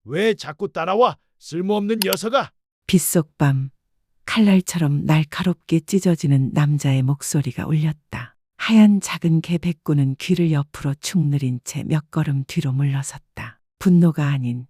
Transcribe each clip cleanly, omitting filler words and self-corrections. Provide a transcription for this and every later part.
왜 자꾸 따라와? 쓸모없는 녀석아. 빗속밤 칼날처럼 날카롭게 찢어지는 남자의 목소리가 울렸다. 하얀 작은 개 백구는 귀를 옆으로 축 늘인 채 몇 걸음 뒤로 물러섰다. 분노가 아닌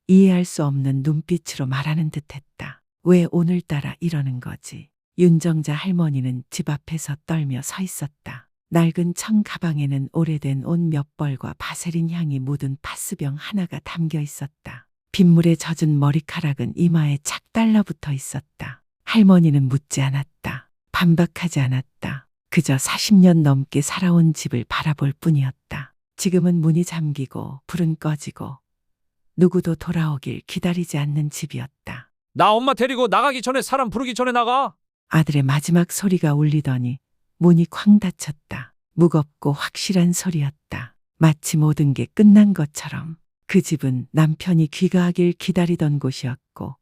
이해할 수 없는 눈빛으로 말하는 듯했다. 왜 오늘따라 이러는 거지? 윤정자 할머니는 집 앞에서 떨며 서 있었다. 낡은 청 가방에는 오래된 옷 몇 벌과 바세린 향이 묻은 파스병 하나가 담겨 있었다. 빗물에 젖은 머리카락은 이마에 착 달라붙어 있었다. 할머니는 묻지 않았다. 반박하지 않았다. 그저 40년 넘게 살아온 집을 바라볼 뿐이었다. 지금은 문이 잠기고 불은 꺼지고 누구도 돌아오길 기다리지 않는 집이었다. 나 엄마 데리고 나가기 전에 사람 부르기 전에 나가. 아들의 마지막 소리가 울리더니 문이 쾅 닫혔다. 무겁고 확실한 소리였다. 마치 모든 게 끝난 것처럼. 그 집은 남편이 귀가하길 기다리던 곳이었고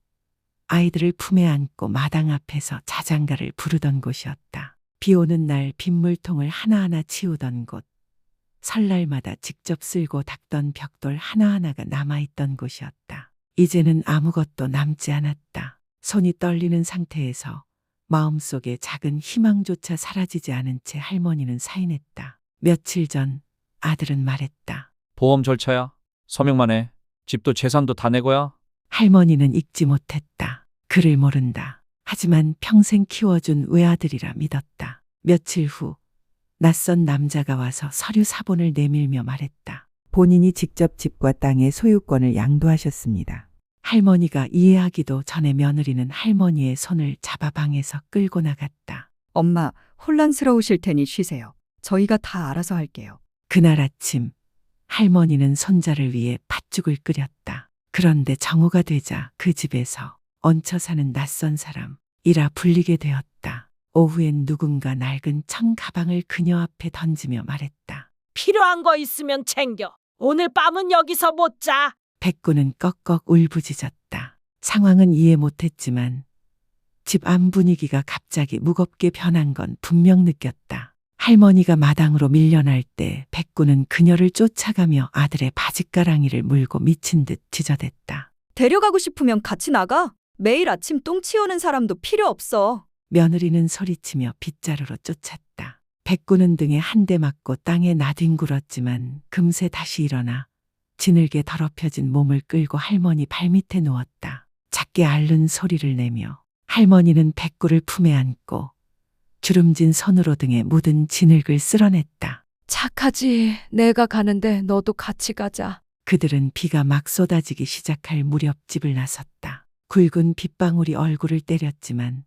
아이들을 품에 안고 마당 앞에서 자장가를 부르던 곳이었다. 비 오는 날 빗물통을 하나하나 치우던 곳, 설날마다 직접 쓸고 닦던 벽돌 하나하나가 남아있던 곳이었다. 이제는 아무것도 남지 않았다. 손이 떨리는 상태에서 마음속에 작은 희망조차 사라지지 않은 채 할머니는 사인했다. 며칠 전 아들은 말했다. 보험 절차야. 서명만 해. 집도 재산도 다 내 거야. 할머니는 읽지 못했다. 글을 모른다. 하지만 평생 키워준 외아들이라 믿었다. 며칠 후 낯선 남자가 와서 서류 사본을 내밀며 말했다. 본인이 직접 집과 땅의 소유권을 양도하셨습니다. 할머니가 이해하기도 전에 며느리는 할머니의 손을 잡아 방에서 끌고 나갔다. 엄마, 혼란스러우실 테니 쉬세요. 저희가 다 알아서 할게요. 그날 아침 할머니는 손자를 위해 팥죽을 끓였다. 그런데 정오가 되자 그 집에서 얹혀 사는 낯선 사람이라 불리게 되었다. 오후엔 누군가 낡은 청 가방을 그녀 앞에 던지며 말했다. 필요한 거 있으면 챙겨. 오늘 밤은 여기서 못 자. 백구는 꺽꺽 울부짖었다. 상황은 이해 못했지만 집 안 분위기가 갑자기 무겁게 변한 건 분명 느꼈다. 할머니가 마당으로 밀려날 때 백구는 그녀를 쫓아가며 아들의 바짓가랑이를 물고 미친 듯 지저댔다. 데려가고 싶으면 같이 나가. 매일 아침 똥 치우는 사람도 필요 없어. 며느리는 소리치며 빗자루로 쫓았다. 백구는 등에 한 대 맞고 땅에 나뒹굴었지만 금세 다시 일어나 지늘게 더럽혀진 몸을 끌고 할머니 발밑에 누웠다. 작게 앓는 소리를 내며 할머니는 백구를 품에 안고 주름진 손으로 등에 묻은 진흙을 쓸어냈다. 착하지. 내가 가는데 너도 같이 가자. 그들은 비가 막 쏟아지기 시작할 무렵 집을 나섰다. 굵은 빗방울이 얼굴을 때렸지만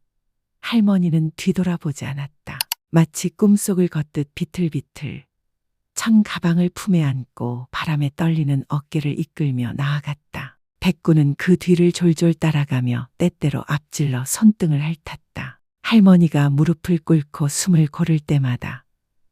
할머니는 뒤돌아보지 않았다. 마치 꿈속을 걷듯 비틀비틀 청 가방을 품에 안고 바람에 떨리는 어깨를 이끌며 나아갔다. 백구는 그 뒤를 졸졸 따라가며 때때로 앞질러 손등을 핥았다. 할머니가 무릎을 꿇고 숨을 고를 때마다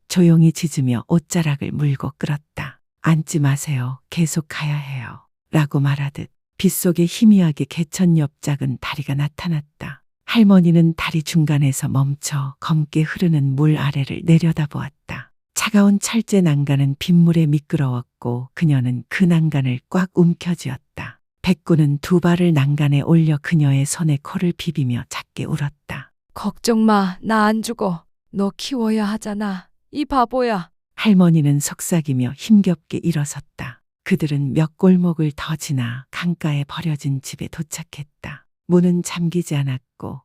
조용히 짖으며 옷자락을 물고 끌었다. 앉지 마세요. 계속 가야 해요. 라고 말하듯 빗속에 희미하게 개천 옆 작은 다리가 나타났다. 할머니는 다리 중간에서 멈춰 검게 흐르는 물 아래를 내려다보았다. 차가운 철제 난간은 빗물에 미끄러웠고 그녀는 그 난간을 꽉 움켜쥐었다. 백구는 두 발을 난간에 올려 그녀의 손에 코를 비비며 작게 울었다. 걱정 마. 나 안 죽어. 너 키워야 하잖아. 이 바보야. 할머니는 속삭이며 힘겹게 일어섰다. 그들은 몇 골목을 더 지나 강가에 버려진 집에 도착했다. 문은 잠기지 않았고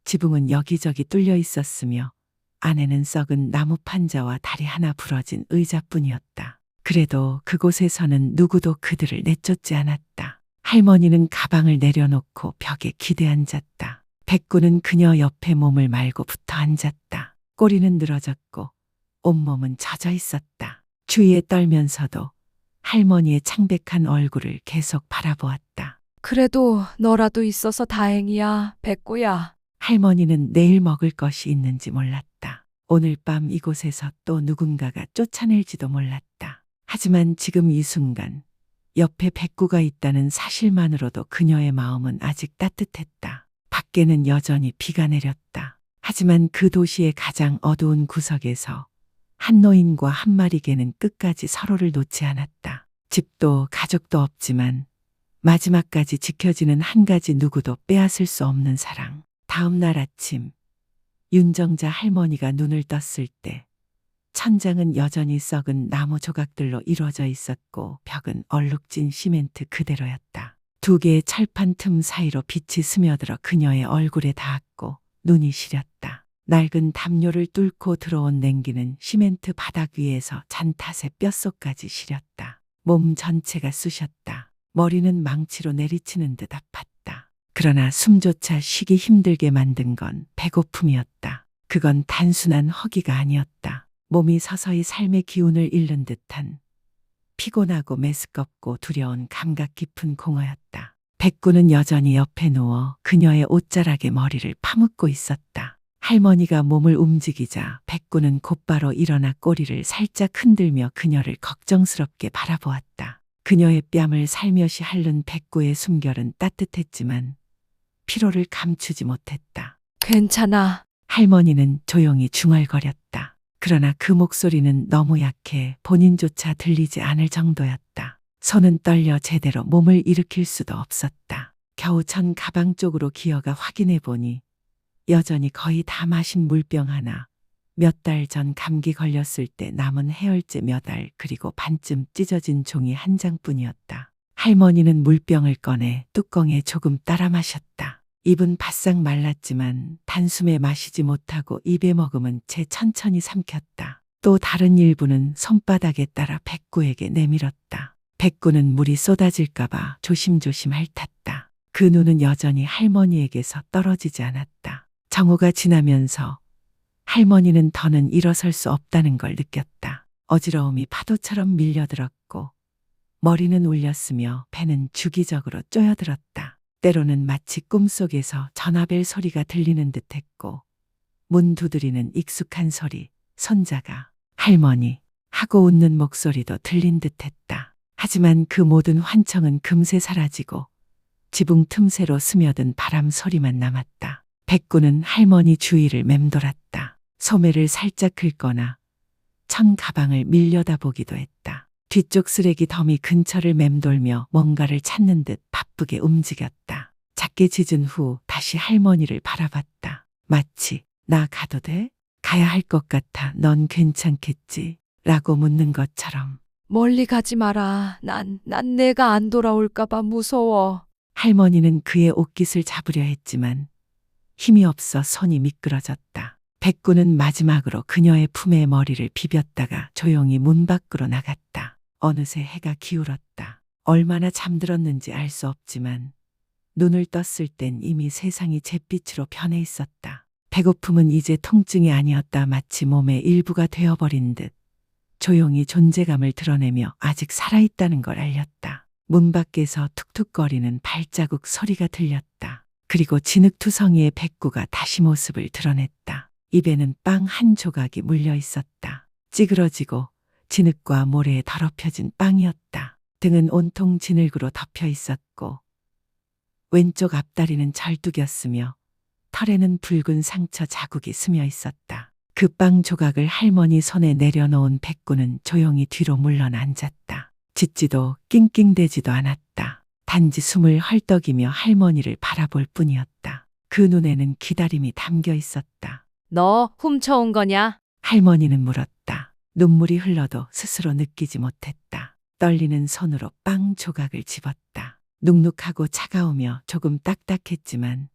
지붕은 여기저기 뚫려 있었으며 안에는 썩은 나무 판자와 다리 하나 부러진 의자뿐이었다. 그래도 그곳에서는 누구도 그들을 내쫓지 않았다. 할머니는 가방을 내려놓고 벽에 기대앉았다. 백구는 그녀 옆에 몸을 말고 붙어 앉았다. 꼬리는 늘어졌고 온몸은 젖어 있었다. 주위에 떨면서도 할머니의 창백한 얼굴을 계속 바라보았다. 그래도 너라도 있어서 다행이야. 백구야. 할머니는 내일 먹을 것이 있는지 몰랐다. 오늘 밤 이곳에서 또 누군가가 쫓아낼지도 몰랐다. 하지만 지금 이 순간 옆에 백구가 있다는 사실만으로도 그녀의 마음은 아직 따뜻했다. 밖에는 여전히 비가 내렸다. 하지만 그 도시의 가장 어두운 구석에서 한 노인과 한 마리 개는 끝까지 서로를 놓지 않았다. 집도 가족도 없지만 마지막까지 지켜지는 한 가지 누구도 빼앗을 수 없는 사랑. 다음 날 아침 윤정자 할머니가 눈을 떴을 때 천장은 여전히 썩은 나무 조각들로 이루어져 있었고 벽은 얼룩진 시멘트 그대로였다. 두 개의 철판 틈 사이로 빛이 스며들어 그녀의 얼굴에 닿았고 눈이 시렸다. 낡은 담요를 뚫고 들어온 냉기는 시멘트 바닥 위에서 잔탓의 뼛속까지 시렸다. 몸 전체가 쑤셨다. 머리는 망치로 내리치는 듯 아팠다. 그러나 숨조차 쉬기 힘들게 만든 건 배고픔이었다. 그건 단순한 허기가 아니었다. 몸이 서서히 삶의 기운을 잃는 듯한 피곤하고 메스껍고 두려운 감각 깊은 공허였다. 백구는 여전히 옆에 누워 그녀의 옷자락에 머리를 파묻고 있었다. 할머니가 몸을 움직이자 백구는 곧바로 일어나 꼬리를 살짝 흔들며 그녀를 걱정스럽게 바라보았다. 그녀의 뺨을 살며시 핥는 백구의 숨결은 따뜻했지만 피로를 감추지 못했다. 괜찮아. 할머니는 조용히 중얼거렸다. 그러나 그 목소리는 너무 약해 본인조차 들리지 않을 정도였다. 손은 떨려 제대로 몸을 일으킬 수도 없었다. 겨우 전 가방 쪽으로 기어가 확인해 보니 여전히 거의 다 마신 물병 하나, 몇 달 전 감기 걸렸을 때 남은 해열제 몇 알, 그리고 반쯤 찢어진 종이 한 장뿐이었다. 할머니는 물병을 꺼내 뚜껑에 조금 따라 마셨다. 입은 바싹 말랐지만 단숨에 마시지 못하고 입에 머금은 채 천천히 삼켰다. 또 다른 일부는 손바닥에 따라 백구에게 내밀었다. 백구는 물이 쏟아질까봐 조심조심 핥았다. 그 눈은 여전히 할머니에게서 떨어지지 않았다. 정오가 지나면서 할머니는 더는 일어설 수 없다는 걸 느꼈다. 어지러움이 파도처럼 밀려들었고 머리는 울렸으며 배는 주기적으로 쪼여들었다. 때로는 마치 꿈속에서 전화벨 소리가 들리는 듯했고 문 두드리는 익숙한 소리, 손자가 할머니 하고 웃는 목소리도 들린 듯했다. 하지만 그 모든 환청은 금세 사라지고 지붕 틈새로 스며든 바람 소리만 남았다. 백구는 할머니 주위를 맴돌았다. 소매를 살짝 긁거나 천 가방을 밀려다보기도 했다. 뒤쪽 쓰레기 더미 근처를 맴돌며 뭔가를 찾는 듯 바쁘게 움직였다. 작게 짖은 후 다시 할머니를 바라봤다. 마치 나 가도 돼? 가야 할 것 같아. 넌 괜찮겠지? 라고 묻는 것처럼. 멀리 가지 마라. 난 내가 안 돌아올까봐 무서워. 할머니는 그의 옷깃을 잡으려 했지만 힘이 없어 손이 미끄러졌다. 백구는 마지막으로 그녀의 품에 머리를 비볐다가 조용히 문 밖으로 나갔다. 어느새 해가 기울었다. 얼마나 잠들었는지 알 수 없지만 눈을 떴을 땐 이미 세상이 잿빛으로 변해 있었다. 배고픔은 이제 통증이 아니었다. 마치 몸의 일부가 되어버린 듯 조용히 존재감을 드러내며 아직 살아있다는 걸 알렸다. 문 밖에서 툭툭거리는 발자국 소리가 들렸다. 그리고 진흙투성이의 백구가 다시 모습을 드러냈다. 입에는 빵 한 조각이 물려 있었다. 찌그러지고 진흙과 모래에 더럽혀진 빵이었다. 등은 온통 진흙으로 덮여 있었고 왼쪽 앞다리는 절뚝이었으며 털에는 붉은 상처 자국이 스며 있었다. 그 빵 조각을 할머니 손에 내려놓은 백구는 조용히 뒤로 물러나 앉았다. 짖지도 낑낑대지도 않았다. 단지 숨을 헐떡이며 할머니를 바라볼 뿐이었다. 그 눈에는 기다림이 담겨 있었다. 너 훔쳐온 거냐? 할머니는 물었다. 눈물이 흘러도 스스로 느끼지 못했다. 떨리는 손으로 빵 조각을 집었다. 눅눅하고 차가우며 조금 딱딱했지만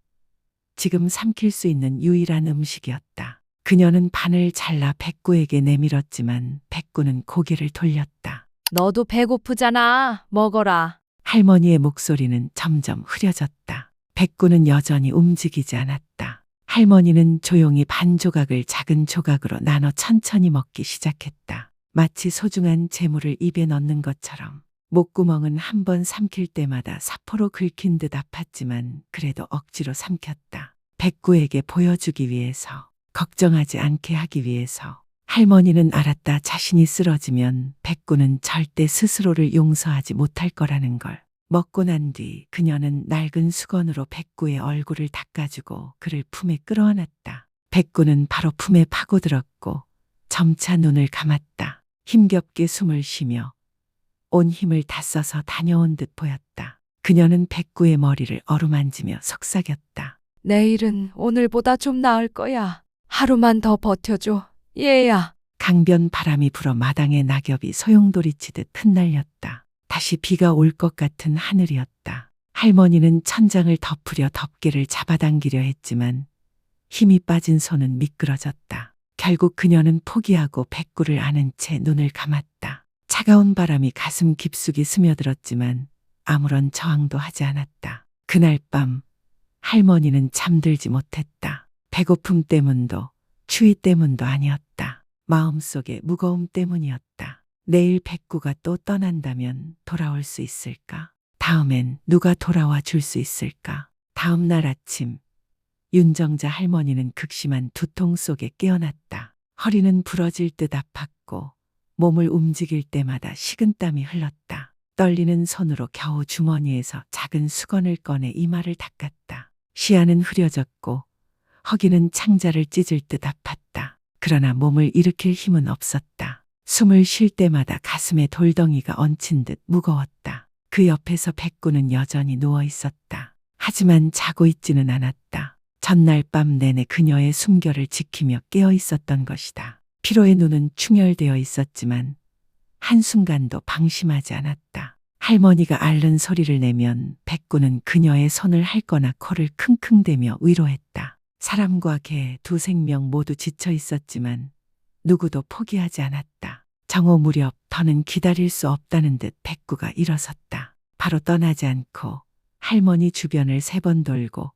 지금 삼킬 수 있는 유일한 음식이었다. 그녀는 반을 잘라 백구에게 내밀었지만 백구는 고개를 돌렸다. 너도 배고프잖아. 먹어라. 할머니의 목소리는 점점 흐려졌다. 백구는 여전히 움직이지 않았다. 할머니는 조용히 반 조각을 작은 조각으로 나눠 천천히 먹기 시작했다. 마치 소중한 재물을 입에 넣는 것처럼. 목구멍은 한 번 삼킬 때마다 사포로 긁힌 듯 아팠지만 그래도 억지로 삼켰다. 백구에게 보여주기 위해서, 걱정하지 않게 하기 위해서. 할머니는 알았다. 자신이 쓰러지면 백구는 절대 스스로를 용서하지 못할 거라는 걸. 먹고 난 뒤 그녀는 낡은 수건으로 백구의 얼굴을 닦아주고 그를 품에 끌어안았다. 백구는 바로 품에 파고들었고 점차 눈을 감았다. 힘겹게 숨을 쉬며 온 힘을 다 써서 다녀온 듯 보였다. 그녀는 백구의 머리를 어루만지며 속삭였다. 내일은 오늘보다 좀 나을 거야. 하루만 더 버텨줘. 얘야. 강변 바람이 불어 마당에 낙엽이 소용돌이치듯 흩날렸다. 다시 비가 올 것 같은 하늘이었다. 할머니는 천장을 덮으려 덮개를 잡아당기려 했지만 힘이 빠진 손은 미끄러졌다. 결국 그녀는 포기하고 백구를 안은 채 눈을 감았다. 차가운 바람이 가슴 깊숙이 스며들었지만 아무런 저항도 하지 않았다. 그날 밤 할머니는 잠들지 못했다. 배고픔 때문도 추위 때문도 아니었다. 마음속의 무거움 때문이었다. 내일 백구가 또 떠난다면 돌아올 수 있을까? 다음엔 누가 돌아와 줄 수 있을까? 다음 날 아침 윤정자 할머니는 극심한 두통 속에 깨어났다. 허리는 부러질 듯 아팠고 몸을 움직일 때마다 식은땀이 흘렀다. 떨리는 손으로 겨우 주머니에서 작은 수건을 꺼내 이마를 닦았다. 시야는 흐려졌고 허기는 창자를 찢을 듯 아팠다. 그러나 몸을 일으킬 힘은 없었다. 숨을 쉴 때마다 가슴에 돌덩이가 얹힌 듯 무거웠다. 그 옆에서 백구는 여전히 누워 있었다. 하지만 자고 있지는 않았다. 전날 밤 내내 그녀의 숨결을 지키며 깨어 있었던 것이다. 피로의 눈은 충혈되어 있었지만 한순간도 방심하지 않았다. 할머니가 앓는 소리를 내면 백구는 그녀의 손을 핥거나 코를 킁킁대며 위로했다. 사람과 개 두 생명 모두 지쳐 있었지만 누구도 포기하지 않았다. 정오 무렵 더는 기다릴 수 없다는 듯 백구가 일어섰다. 바로 떠나지 않고 할머니 주변을 3번 돌고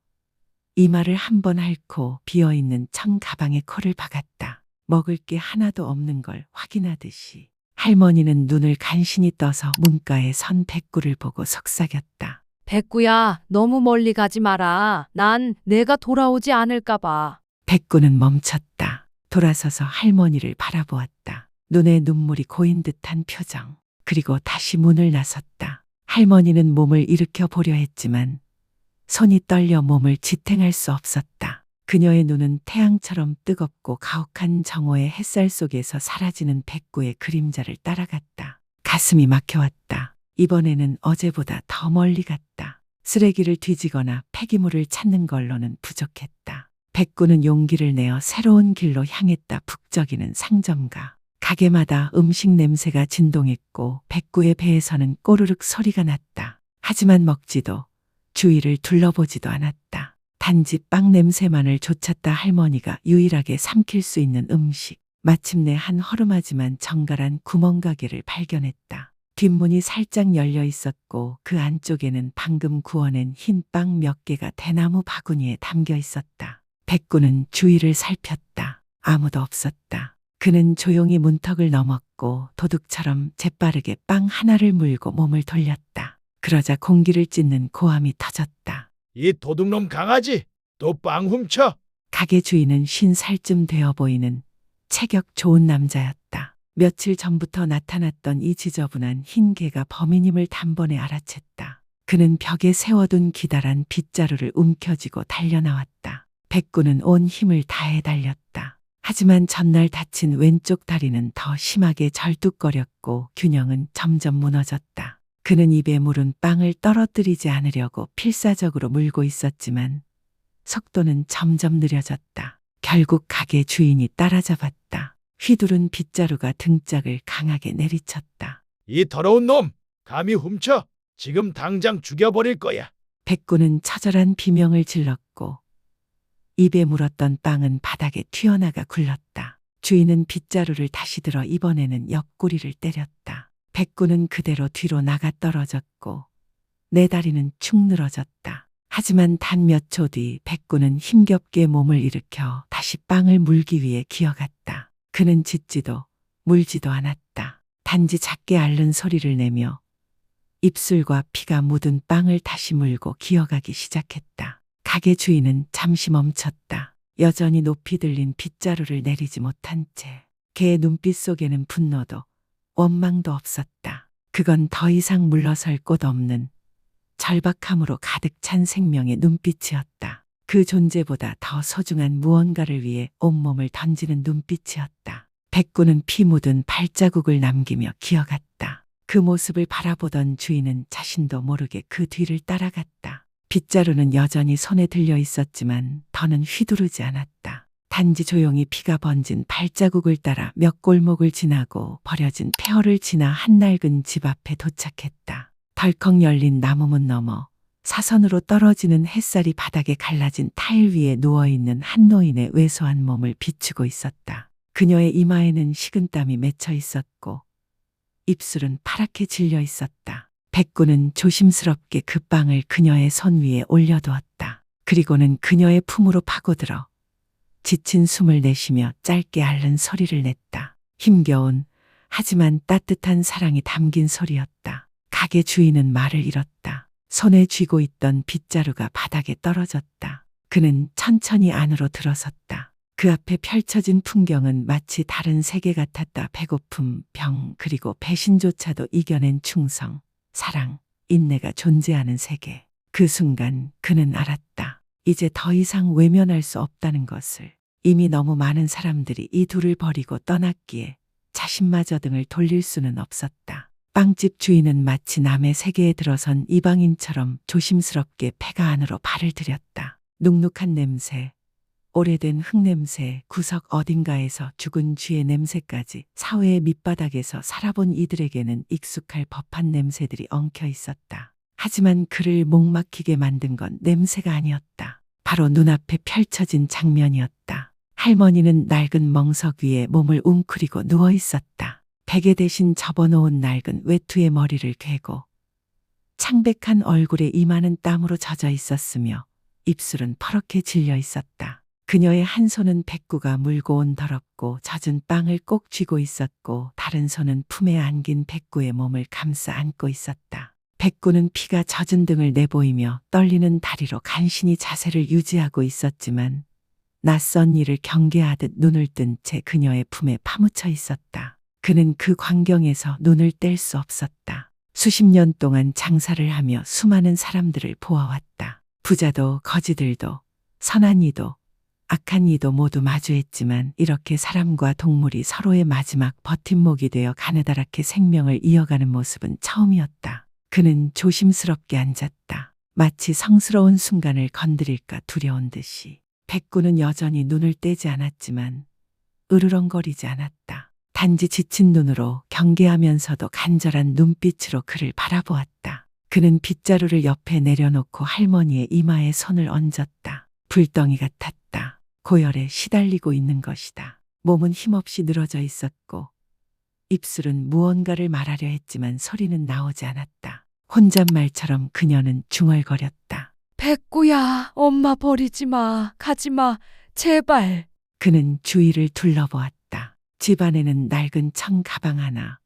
이마를 한 번 핥고 비어있는 청 가방에 코를 박았다. 먹을 게 하나도 없는 걸 확인하듯이 할머니는 눈을 간신히 떠서 문가에 선 백구를 보고 속삭였다. 백구야, 너무 멀리 가지 마라. 난 내가 돌아오지 않을까 봐. 백구는 멈췄다. 돌아서서 할머니를 바라보았다. 눈에 눈물이 고인 듯한 표정. 그리고 다시 문을 나섰다. 할머니는 몸을 일으켜 보려 했지만 손이 떨려 몸을 지탱할 수 없었다. 그녀의 눈은 태양처럼 뜨겁고 가혹한 정오의 햇살 속에서 사라지는 백구의 그림자를 따라갔다. 가슴이 막혀왔다. 이번에는 어제보다 더 멀리 갔다. 쓰레기를 뒤지거나 폐기물을 찾는 걸로는 부족했다. 백구는 용기를 내어 새로운 길로 향했다. 북적이는 상점가. 가게마다 음식 냄새가 진동했고 백구의 배에서는 꼬르륵 소리가 났다. 하지만 먹지도 주위를 둘러보지도 않았다. 단지 빵 냄새만을 쫓았다. 할머니가 유일하게 삼킬 수 있는 음식. 마침내 한 허름하지만 정갈한 구멍가게를 발견했다. 뒷문이 살짝 열려 있었고 그 안쪽에는 방금 구워낸 흰 빵 몇 개가 대나무 바구니에 담겨 있었다. 백구는 주위를 살폈다. 아무도 없었다. 그는 조용히 문턱을 넘었고 도둑처럼 재빠르게 빵 하나를 물고 몸을 돌렸다. 그러자 공기를 찢는 고함이 터졌다. 이 도둑놈 강아지 또 빵 훔쳐. 가게 주인은 50살쯤 되어 보이는 체격 좋은 남자였다. 며칠 전부터 나타났던 이 지저분한 흰 개가 범인임을 단번에 알아챘다. 그는 벽에 세워둔 기다란 빗자루를 움켜쥐고 달려나왔다. 백구는 온 힘을 다해 달렸다. 하지만 전날 다친 왼쪽 다리는 더 심하게 절뚝거렸고 균형은 점점 무너졌다. 그는 입에 물은 빵을 떨어뜨리지 않으려고 필사적으로 물고 있었지만 속도는 점점 느려졌다. 결국 가게 주인이 따라잡았다. 휘두른 빗자루가 등짝을 강하게 내리쳤다. 이 더러운 놈 감히 훔쳐. 지금 당장 죽여버릴 거야. 백구는 처절한 비명을 질렀고 입에 물었던 빵은 바닥에 튀어나가 굴렀다. 주인은 빗자루를 다시 들어 이번에는 옆구리를 때렸다. 백구는 그대로 뒤로 나가 떨어졌고 내 다리는 축 늘어졌다. 하지만 단 몇 초 뒤 백구는 힘겹게 몸을 일으켜 다시 빵을 물기 위해 기어갔다. 그는 짖지도 물지도 않았다. 단지 작게 앓는 소리를 내며 입술과 피가 묻은 빵을 다시 물고 기어가기 시작했다. 가게 주인은 잠시 멈췄다. 여전히 높이 들린 빗자루를 내리지 못한 채 그의 눈빛 속에는 분노도 원망도 없었다. 그건 더 이상 물러설 곳 없는 절박함으로 가득 찬 생명의 눈빛이었다. 그 존재보다 더 소중한 무언가를 위해 온몸을 던지는 눈빛이었다. 백구는 피 묻은 발자국을 남기며 기어갔다. 그 모습을 바라보던 주인은 자신도 모르게 그 뒤를 따라갔다. 빗자루는 여전히 손에 들려 있었지만 더는 휘두르지 않았다. 단지 조용히 피가 번진 발자국을 따라 몇 골목을 지나고 버려진 폐허를 지나 한낡은 집 앞에 도착했다. 덜컥 열린 나무문 너머 사선으로 떨어지는 햇살이 바닥에 갈라진 타일 위에 누워있는 한 노인의 왜소한 몸을 비추고 있었다. 그녀의 이마에는 식은땀이 맺혀 있었고 입술은 파랗게 질려 있었다. 백구는 조심스럽게 그 빵을 그녀의 손 위에 올려두었다. 그리고는 그녀의 품으로 파고들어 지친 숨을 내쉬며 짧게 앓는 소리를 냈다. 힘겨운 하지만 따뜻한 사랑이 담긴 소리였다. 가게 주인은 말을 잃었다. 손에 쥐고 있던 빗자루가 바닥에 떨어졌다. 그는 천천히 안으로 들어섰다. 그 앞에 펼쳐진 풍경은 마치 다른 세계 같았다. 배고픔, 병, 그리고 배신조차도 이겨낸 충성, 사랑, 인내가 존재하는 세계. 그 순간 그는 알았다. 이제 더 이상 외면할 수 없다는 것을. 이미 너무 많은 사람들이 이 둘을 버리고 떠났기에 자신마저 등을 돌릴 수는 없었다. 빵집 주인은 마치 남의 세계에 들어선 이방인처럼 조심스럽게 폐가 안으로 발을 들였다. 눅눅한 냄새, 오래된 흙냄새, 구석 어딘가에서 죽은 쥐의 냄새까지 사회의 밑바닥에서 살아본 이들에게는 익숙할 법한 냄새들이 엉켜 있었다. 하지만 그를 목막히게 만든 건 냄새가 아니었다. 바로 눈앞에 펼쳐진 장면이었다. 할머니는 낡은 멍석 위에 몸을 웅크리고 누워 있었다. 베개 대신 접어놓은 낡은 외투에 머리를 괴고 창백한 얼굴에 이마는 땀으로 젖어 있었으며 입술은 퍼렇게 질려 있었다. 그녀의 한 손은 백구가 물고 온 더럽고 젖은 빵을 꼭 쥐고 있었고 다른 손은 품에 안긴 백구의 몸을 감싸 안고 있었다. 백구는 피가 젖은 등을 내보이며 떨리는 다리로 간신히 자세를 유지하고 있었지만 낯선 일을 경계하듯 눈을 뜬 채 그녀의 품에 파묻혀 있었다. 그는 그 광경에서 눈을 뗄 수 없었다. 수십 년 동안 장사를 하며 수많은 사람들을 보아왔다. 부자도 거지들도 선한 이도 악한 이도 모두 마주했지만 이렇게 사람과 동물이 서로의 마지막 버팀목이 되어 가느다랗게 생명을 이어가는 모습은 처음이었다. 그는 조심스럽게 앉았다. 마치 성스러운 순간을 건드릴까 두려운 듯이. 백구는 여전히 눈을 떼지 않았지만 으르렁거리지 않았다. 단지 지친 눈으로 경계하면서도 간절한 눈빛으로 그를 바라보았다. 그는 빗자루를 옆에 내려놓고 할머니의 이마에 손을 얹었다. 불덩이 같았다. 고열에 시달리고 있는 것이다. 몸은 힘없이 늘어져 있었고 입술은 무언가를 말하려 했지만 소리는 나오지 않았다. 혼잣말처럼 그녀는 중얼거렸다. 백구야, 엄마 버리지 마. 가지 마. 제발. 그는 주위를 둘러보았다. 집 안에는 낡은 청 가방 하나,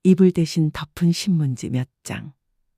이불 대신 덮은 신문지 몇 장,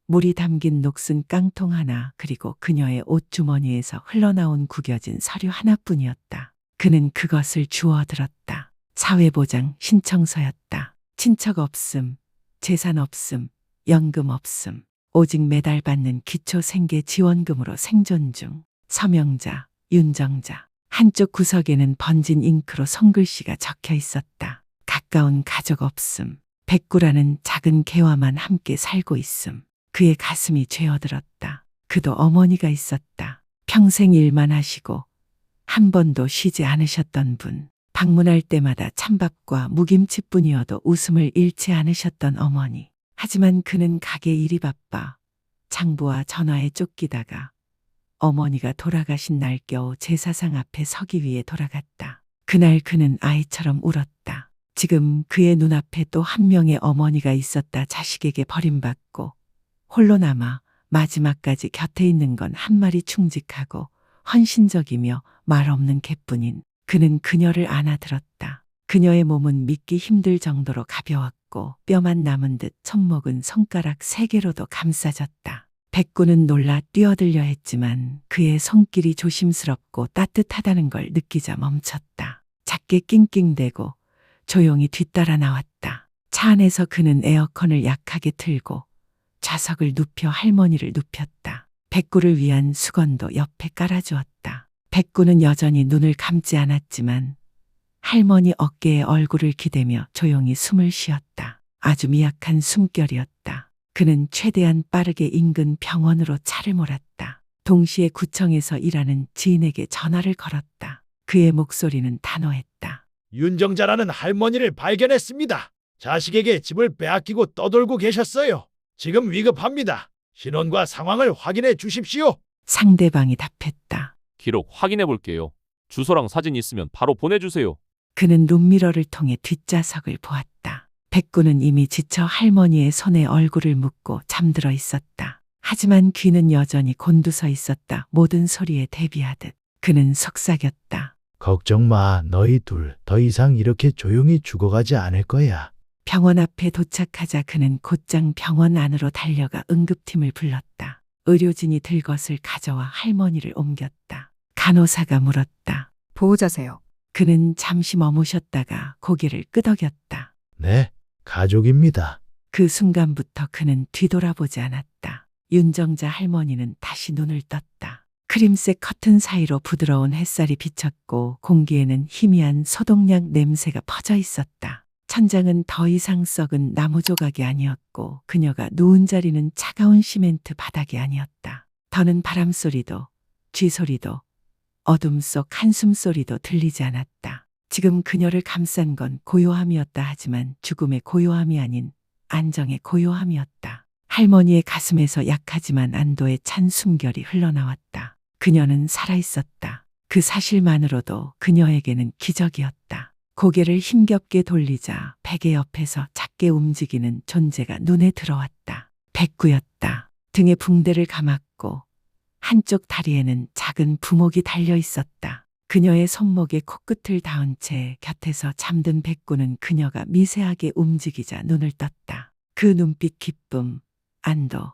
물이 담긴 녹슨 깡통 하나, 그리고 그녀의 옷주머니에서 흘러나온 구겨진 서류 하나뿐이었다. 그는 그것을 주워들었다. 사회보장 신청서였다. 친척 없음, 재산 없음, 연금 없음, 오직 매달 받는 기초생계지원금으로 생존 중. 서명자, 윤정자. 한쪽 구석에는 번진 잉크로 손글씨가 적혀 있었다. 가까운 가족 없음. 백구라는 작은 개와만 함께 살고 있음. 그의 가슴이 죄어들었다. 그도 어머니가 있었다. 평생 일만 하시고 한 번도 쉬지 않으셨던 분. 방문할 때마다 찬밥과 무김치뿐이어도 웃음을 잃지 않으셨던 어머니. 하지만 그는 가게 일이 바빠 장부와 전화에 쫓기다가 어머니가 돌아가신 날 겨우 제사상 앞에 서기 위해 돌아갔다. 그날 그는 아이처럼 울었다. 지금 그의 눈앞에 또 한 명의 어머니가 있었다. 자식에게 버림받고 홀로 남아 마지막까지 곁에 있는 건 한 마리 충직하고 헌신적이며 말 없는 개뿐인. 그는 그녀를 안아들었다. 그녀의 몸은 믿기 힘들 정도로 가벼웠고 뼈만 남은 듯 손목은 손가락 3개로도 감싸졌다. 백구는 놀라 뛰어들려 했지만 그의 손길이 조심스럽고 따뜻하다는 걸 느끼자 멈췄다. 작게 낑낑대고 조용히 뒤따라 나왔다. 차 안에서 그는 에어컨을 약하게 틀고 좌석을 눕혀 할머니를 눕혔다. 백구를 위한 수건도 옆에 깔아주었다. 백구는 여전히 눈을 감지 않았지만 할머니 어깨에 얼굴을 기대며 조용히 숨을 쉬었다. 아주 미약한 숨결이었다. 그는 최대한 빠르게 인근 병원으로 차를 몰았다. 동시에 구청에서 일하는 지인에게 전화를 걸었다. 그의 목소리는 단호했다. 윤정자라는 할머니를 발견했습니다. 자식에게 집을 빼앗기고 떠돌고 계셨어요. 지금 위급합니다. 신원과 상황을 확인해 주십시오. 상대방이 답했다. 기록 확인해 볼게요. 주소랑 사진 있으면 바로 보내주세요. 그는 룸미러를 통해 뒷좌석을 보았다. 백구는 이미 지쳐 할머니의 손에 얼굴을 묻고 잠들어 있었다. 하지만 귀는 여전히 곤두서 있었다. 모든 소리에 대비하듯. 그는 속삭였다. 걱정 마. 너희 둘 더 이상 이렇게 조용히 죽어가지 않을 거야. 병원 앞에 도착하자 그는 곧장 병원 안으로 달려가 응급팀을 불렀다. 의료진이 들것을 가져와 할머니를 옮겼다. 간호사가 물었다. 보호자세요. 그는 잠시 머무셨다가 고개를 끄덕였다. 네, 가족입니다. 그 순간부터 그는 뒤돌아보지 않았다. 윤정자 할머니는 다시 눈을 떴다. 크림색 커튼 사이로 부드러운 햇살이 비쳤고 공기에는 희미한 소독약 냄새가 퍼져 있었다. 천장은 더 이상 썩은 나무 조각이 아니었고 그녀가 누운 자리는 차가운 시멘트 바닥이 아니었다. 더는 바람 소리도 쥐 소리도 어둠 속 한숨 소리도 들리지 않았다. 지금 그녀를 감싼 건 고요함이었다. 하지만 죽음의 고요함이 아닌 안정의 고요함이었다. 할머니의 가슴에서 약하지만 안도의 찬 숨결이 흘러나왔다. 그녀는 살아있었다. 그 사실만으로도 그녀에게는 기적이었다. 고개를 힘겹게 돌리자 베개 옆에서 작게 움직이는 존재가 눈에 들어왔다. 백구였다. 등에 붕대를 감았고 한쪽 다리에는 작은 부목이 달려 있었다. 그녀의 손목에 코끝을 닿은 채 곁에서 잠든 백구는 그녀가 미세하게 움직이자 눈을 떴다. 그 눈빛 기쁨, 안도,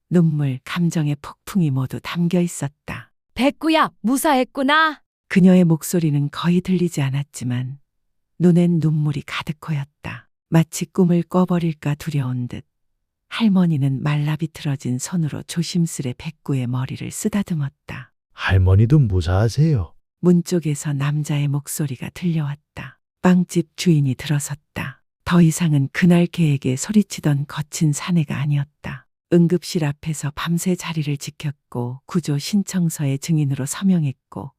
눈물, 감정의 폭풍이 모두 담겨 있었다. 백구야, 무사했구나. 그녀의 목소리는 거의 들리지 않았지만 눈엔 눈물이 가득 고였다. 마치 꿈을 꿔버릴까 두려운 듯 할머니는 말라비틀어진 손으로 조심스레 백구의 머리를 쓰다듬었다. 할머니도 무사하세요. 문 쪽에서 남자의 목소리가 들려왔다. 빵집 주인이 들어섰다. 더 이상은 그날 그에게 소리치던 거친 사내가 아니었다. 응급실 앞에서 밤새 자리를 지켰고 구조 신청서의 증인으로 서명했고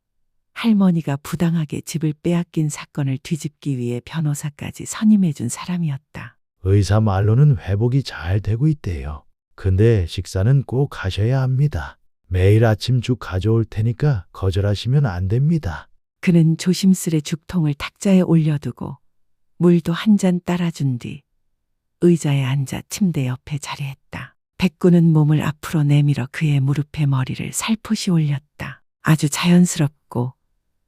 할머니가 부당하게 집을 빼앗긴 사건을 뒤집기 위해 변호사까지 선임해준 사람이었다. 의사 말로는 회복이 잘 되고 있대요. 근데 식사는 꼭 하셔야 합니다. 매일 아침 죽 가져올 테니까 거절하시면 안 됩니다. 그는 조심스레 죽통을 탁자에 올려두고 물도 한 잔 따라준 뒤 의자에 앉아 침대 옆에 자리했다. 백구는 몸을 앞으로 내밀어 그의 무릎에 머리를 살포시 올렸다. 아주 자연스럽고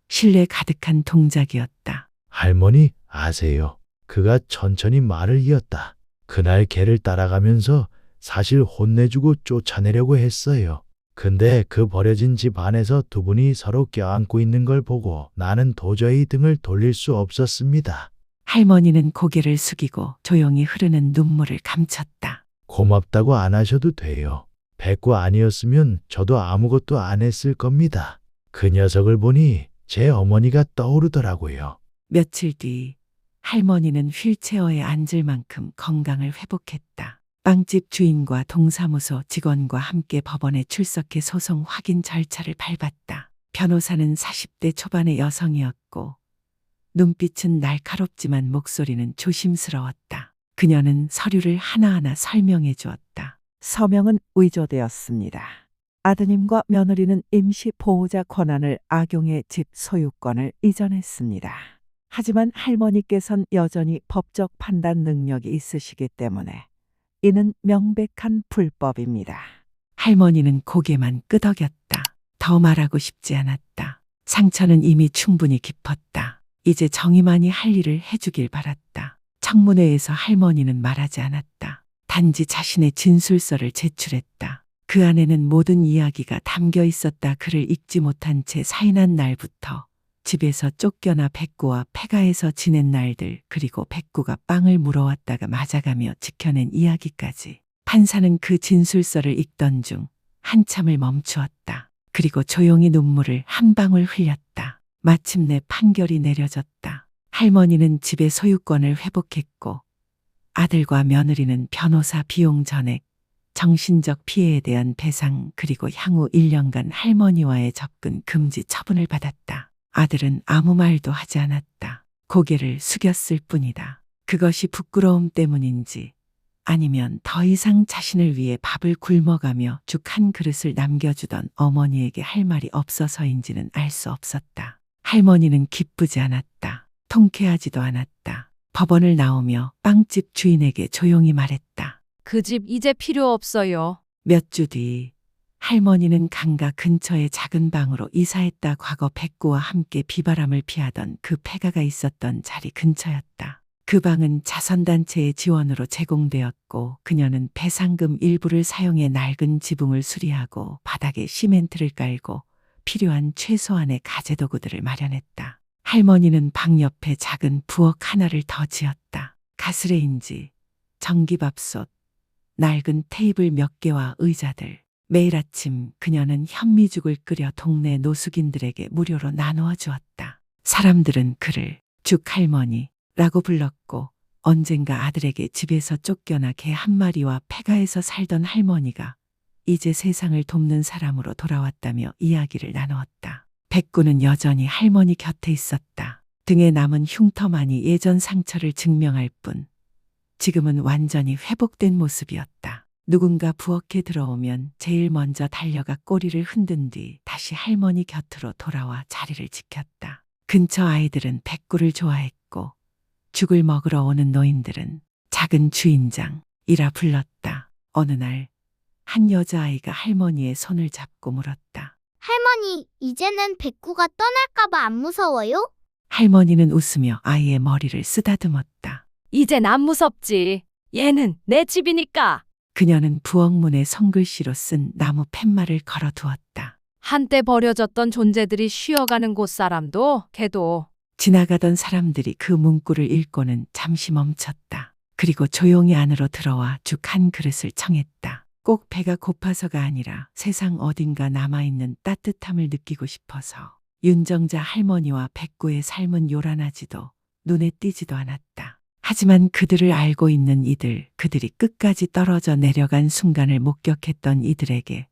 신뢰 가득한 동작이었다. 할머니 아세요? 그가 천천히 말을 이었다. 그날 걔를 따라가면서 사실 혼내주고 쫓아내려고 했어요. 근데 그 버려진 집 안에서 두 분이 서로 껴안고 있는 걸 보고 나는 도저히 등을 돌릴 수 없었습니다. 할머니는 고개를 숙이고 조용히 흐르는 눈물을 감췄다. 고맙다고 안 하셔도 돼요. 백구 아니었으면 저도 아무것도 안 했을 겁니다. 그 녀석을 보니 제 어머니가 떠오르더라고요. 며칠 뒤 할머니는 휠체어에 앉을 만큼 건강을 회복했다. 빵집 주인과 동사무소 직원과 함께 법원에 출석해 소송 확인 절차를 밟았다. 변호사는 40대 초반의 여성이었고 눈빛은 날카롭지만 목소리는 조심스러웠다. 그녀는 서류를 하나하나 설명해 주었다. 서명은 위조되었습니다. 아드님과 며느리는 임시 보호자 권한을 악용해 집 소유권을 이전했습니다. 하지만 할머니께선 여전히 법적 판단 능력이 있으시기 때문에 이는 명백한 불법입니다. 할머니는 고개만 끄덕였다. 더 말하고 싶지 않았다. 상처는 이미 충분히 깊었다. 이제 정의만이 할 일을 해주길 바랐다. 청문회에서 할머니는 말하지 않았다. 단지 자신의 진술서를 제출했다. 그 안에는 모든 이야기가 담겨 있었다. 그를 잊지 못한 채 사인한 날부터 집에서 쫓겨나 백구와 폐가에서 지낸 날들, 그리고 백구가 빵을 물어왔다가 맞아가며 지켜낸 이야기까지. 판사는 그 진술서를 읽던 중 한참을 멈추었다. 그리고 조용히 눈물을 한 방울 흘렸다. 마침내 판결이 내려졌다. 할머니는 집의 소유권을 회복했고 아들과 며느리는 변호사 비용 전액, 정신적 피해에 대한 배상 그리고 향후 1년간 할머니와의 접근 금지 처분을 받았다. 아들은 아무 말도 하지 않았다. 고개를 숙였을 뿐이다. 그것이 부끄러움 때문인지 아니면 더 이상 자신을 위해 밥을 굶어가며 죽 한 그릇을 남겨주던 어머니에게 할 말이 없어서인지는 알 수 없었다. 할머니는 기쁘지 않았다. 통쾌하지도 않았다. 법원을 나오며 빵집 주인에게 조용히 말했다. 그 집 이제 필요 없어요. 몇 주 뒤 할머니는 강가 근처의 작은 방으로 이사했다. 과거 백구와 함께 비바람을 피하던 그 폐가가 있었던 자리 근처였다. 그 방은 자선단체의 지원으로 제공되었고 그녀는 배상금 일부를 사용해 낡은 지붕을 수리하고 바닥에 시멘트를 깔고 필요한 최소한의 가재도구들을 마련했다. 할머니는 방 옆에 작은 부엌 하나를 더 지었다. 가스레인지, 전기밥솥, 낡은 테이블 몇 개와 의자들. 매일 아침 그녀는 현미죽을 끓여 동네 노숙인들에게 무료로 나누어 주었다. 사람들은 그를 죽할머니라고 불렀고 언젠가 아들에게 집에서 쫓겨나 개 한 마리와 폐가에서 살던 할머니가 이제 세상을 돕는 사람으로 돌아왔다며 이야기를 나누었다. 백구는 여전히 할머니 곁에 있었다. 등에 남은 흉터만이 예전 상처를 증명할 뿐 지금은 완전히 회복된 모습이었다. 누군가 부엌에 들어오면 제일 먼저 달려가 꼬리를 흔든 뒤 다시 할머니 곁으로 돌아와 자리를 지켰다. 근처 아이들은 백구를 좋아했고 죽을 먹으러 오는 노인들은 작은 주인장이라 불렀다. 어느 날 한 여자아이가 할머니의 손을 잡고 물었다. 할머니, 이제는 백구가 떠날까봐 안 무서워요? 할머니는 웃으며 아이의 머리를 쓰다듬었다. 이젠 안 무섭지. 얘는 내 집이니까. 그녀는 부엌문에 손글씨로 쓴 나무 팻말을 걸어두었다. 한때 버려졌던 존재들이 쉬어가는 곳 사람도 걔도. 지나가던 사람들이 그 문구를 읽고는 잠시 멈췄다. 그리고 조용히 안으로 들어와 죽 한 그릇을 청했다. 꼭 배가 고파서가 아니라 세상 어딘가 남아있는 따뜻함을 느끼고 싶어서. 윤정자 할머니와 백구의 삶은 요란하지도 눈에 띄지도 않았다. 하지만 그들을 알고 있는 이들, 그들이 끝까지 떨어져 내려간 순간을 목격했던 이들에게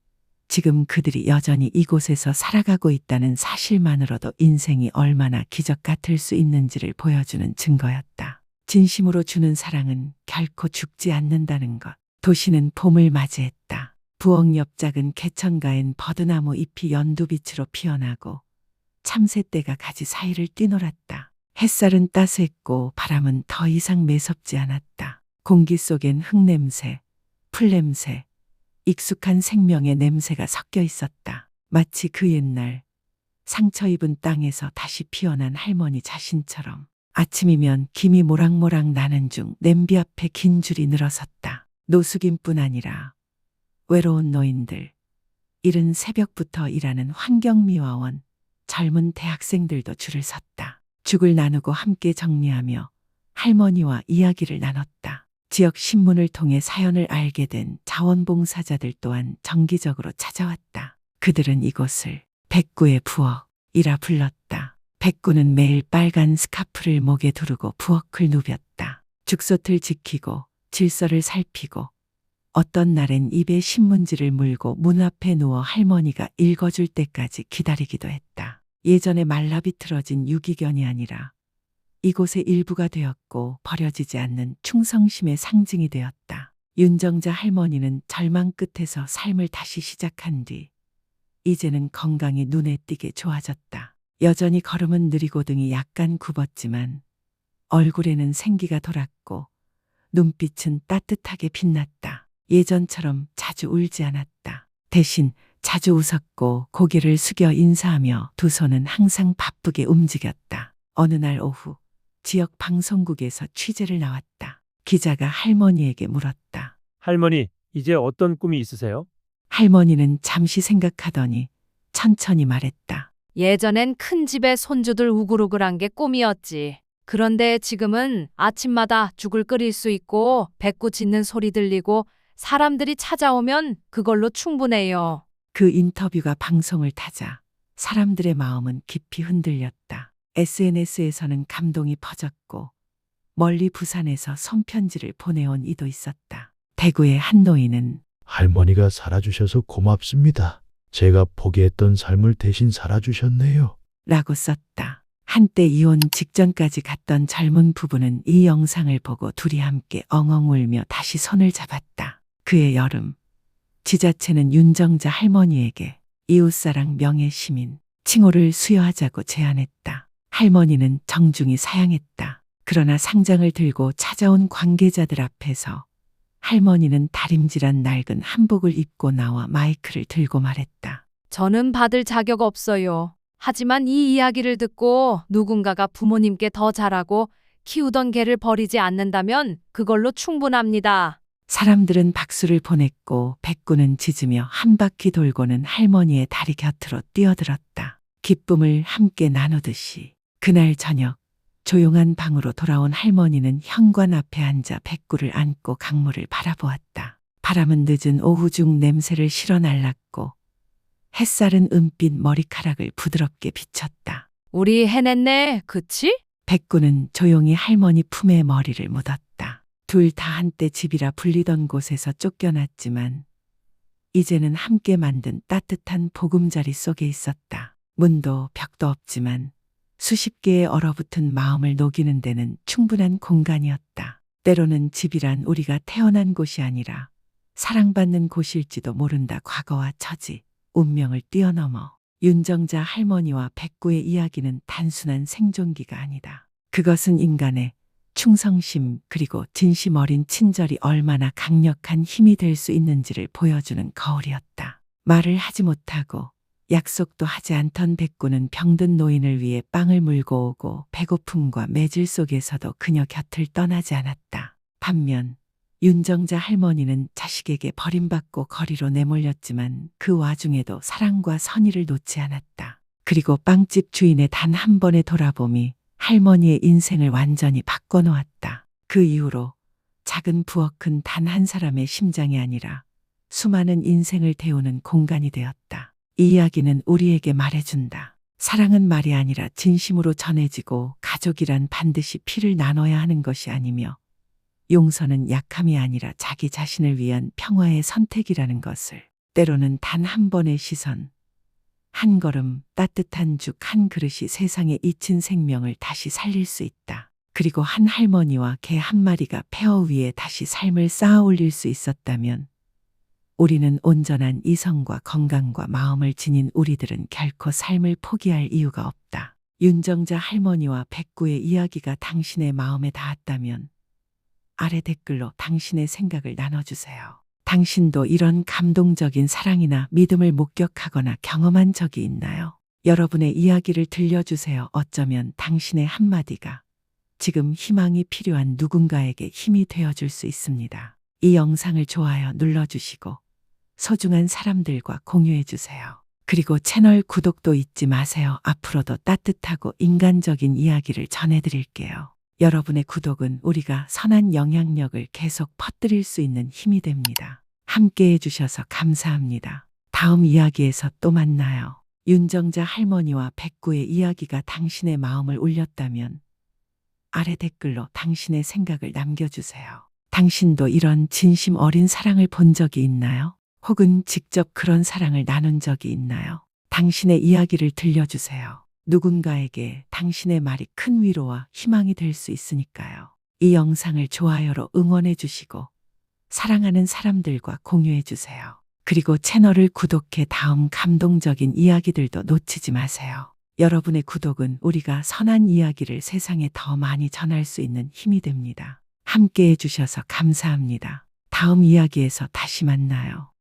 지금 그들이 여전히 이곳에서 살아가고 있다는 사실만으로도 인생이 얼마나 기적 같을 수 있는지를 보여주는 증거였다. 진심으로 주는 사랑은 결코 죽지 않는다는 것. 도시는 봄을 맞이했다. 부엌 옆 작은 개천가엔 버드나무 잎이 연두빛으로 피어나고 참새떼가 가지 사이를 뛰놀았다. 햇살은 따스했고 바람은 더 이상 매섭지 않았다. 공기 속엔 흙냄새, 풀냄새, 익숙한 생명의 냄새가 섞여 있었다. 마치 그 옛날 상처 입은 땅에서 다시 피어난 할머니 자신처럼. 아침이면 김이 모락모락 나는 중 냄비 앞에 긴 줄이 늘어섰다. 노숙인뿐 아니라 외로운 노인들, 이른 새벽부터 일하는 환경미화원, 젊은 대학생들도 줄을 섰다. 죽을 나누고 함께 정리하며 할머니와 이야기를 나눴다. 지역 신문을 통해 사연을 알게 된 자원봉사자들 또한 정기적으로 찾아왔다. 그들은 이곳을 백구의 부엌이라 불렀다. 백구는 매일 빨간 스카프를 목에 두르고 부엌을 누볐다. 죽솥을 지키고 질서를 살피고 어떤 날엔 입에 신문지를 물고 문 앞에 누워 할머니가 읽어줄 때까지 기다리기도 했다. 예전에 말라비틀어진 유기견이 아니라 이곳의 일부가 되었고 버려지지 않는 충성심의 상징이 되었다. 윤정자 할머니는 절망 끝에서 삶을 다시 시작한 뒤 이제는 건강이 눈에 띄게 좋아졌다. 여전히 걸음은 느리고 등이 약간 굽었지만 얼굴에는 생기가 돌았고 눈빛은 따뜻하게 빛났다. 예전처럼 자주 울지 않았다. 대신 자주 웃었고 고개를 숙여 인사하며 두 손은 항상 바쁘게 움직였다. 어느 날 오후 지역 방송국에서 취재를 나왔다. 기자가 할머니에게 물었다. 할머니, 이제 어떤 꿈이 있으세요? 할머니는 잠시 생각하더니 천천히 말했다. 예전엔 큰 집에 손주들 우글우글한 게 꿈이었지. 그런데 지금은 아침마다 죽을 끓일 수 있고 백구 짖는 소리 들리고 사람들이 찾아오면 그걸로 충분해요. 그 인터뷰가 방송을 타자 사람들의 마음은 깊이 흔들렸다. SNS에서는 감동이 퍼졌고 멀리 부산에서 손편지를 보내온 이도 있었다. 대구의 한 노인은 할머니가 살아주셔서 고맙습니다. 제가 포기했던 삶을 대신 살아주셨네요. 라고 썼다. 한때 이혼 직전까지 갔던 젊은 부부는 이 영상을 보고 둘이 함께 엉엉 울며 다시 손을 잡았다. 그해 여름, 지자체는 윤정자 할머니에게 이웃사랑 명예시민 칭호를 수여하자고 제안했다. 할머니는 정중히 사양했다. 그러나 상장을 들고 찾아온 관계자들 앞에서 할머니는 다림질한 낡은 한복을 입고 나와 마이크를 들고 말했다. 저는 받을 자격 없어요. 하지만 이 이야기를 듣고 누군가가 부모님께 더 잘하고 키우던 개를 버리지 않는다면 그걸로 충분합니다. 사람들은 박수를 보냈고 백구는 짖으며 한 바퀴 돌고는 할머니의 다리 곁으로 뛰어들었다. 기쁨을 함께 나누듯이 그날 저녁 조용한 방으로 돌아온 할머니는 현관 앞에 앉아 백구를 안고 강물을 바라보았다. 바람은 늦은 오후 중 냄새를 실어 날랐고 햇살은 은빛 머리카락을 부드럽게 비쳤다. 우리 해냈네, 그치? 백구는 조용히 할머니 품에 머리를 묻었다. 둘 다 한때 집이라 불리던 곳에서 쫓겨났지만 이제는 함께 만든 따뜻한 보금자리 속에 있었다. 문도 벽도 없지만 수십 개의 얼어붙은 마음을 녹이는 데는 충분한 공간이었다. 때로는 집이란 우리가 태어난 곳이 아니라 사랑받는 곳일지도 모른다. 과거와 처지, 운명을 뛰어넘어 윤정자 할머니와 백구의 이야기는 단순한 생존기가 아니다. 그것은 인간의 충성심 그리고 진심 어린 친절이 얼마나 강력한 힘이 될 수 있는지를 보여주는 거울이었다. 말을 하지 못하고 약속도 하지 않던 백구는 병든 노인을 위해 빵을 물고 오고 배고픔과 매질 속에서도 그녀 곁을 떠나지 않았다. 반면 윤정자 할머니는 자식에게 버림받고 거리로 내몰렸지만 그 와중에도 사랑과 선의를 놓지 않았다. 그리고 빵집 주인의 단 한 번의 돌아봄이 할머니의 인생을 완전히 바꿔놓았다. 그 이후로 작은 부엌은 단 한 사람의 심장이 아니라 수많은 인생을 데우는 공간이 되었다. 이 이야기는 우리에게 말해준다. 사랑은 말이 아니라 진심으로 전해지고 가족이란 반드시 피를 나눠야 하는 것이 아니며 용서는 약함이 아니라 자기 자신을 위한 평화의 선택이라는 것을. 때로는 단 한 번의 시선, 한 걸음, 따뜻한 죽 한 그릇이 세상에 잊힌 생명을 다시 살릴 수 있다. 그리고 한 할머니와 개 한 마리가 폐허 위에 다시 삶을 쌓아 올릴 수 있었다면 우리는 온전한 이성과 건강과 마음을 지닌 우리들은 결코 삶을 포기할 이유가 없다. 윤정자 할머니와 백구의 이야기가 당신의 마음에 닿았다면 아래 댓글로 당신의 생각을 나눠주세요. 당신도 이런 감동적인 사랑이나 믿음을 목격하거나 경험한 적이 있나요? 여러분의 이야기를 들려주세요. 어쩌면 당신의 한마디가 지금 희망이 필요한 누군가에게 힘이 되어줄 수 있습니다. 이 영상을 좋아요 눌러주시고 소중한 사람들과 공유해주세요. 그리고 채널 구독도 잊지 마세요. 앞으로도 따뜻하고 인간적인 이야기를 전해드릴게요. 여러분의 구독은 우리가 선한 영향력을 계속 퍼뜨릴 수 있는 힘이 됩니다. 함께 해주셔서 감사합니다. 다음 이야기에서 또 만나요. 윤정자 할머니와 백구의 이야기가 당신의 마음을 울렸다면 아래 댓글로 당신의 생각을 남겨주세요. 당신도 이런 진심 어린 사랑을 본 적이 있나요? 혹은 직접 그런 사랑을 나눈 적이 있나요? 당신의 이야기를 들려주세요. 누군가에게 당신의 말이 큰 위로와 희망이 될 수 있으니까요. 이 영상을 좋아요로 응원해 주시고 사랑하는 사람들과 공유해 주세요. 그리고 채널을 구독해 다음 감동적인 이야기들도 놓치지 마세요. 여러분의 구독은 우리가 선한 이야기를 세상에 더 많이 전할 수 있는 힘이 됩니다. 함께 해주셔서 감사합니다. 다음 이야기에서 다시 만나요.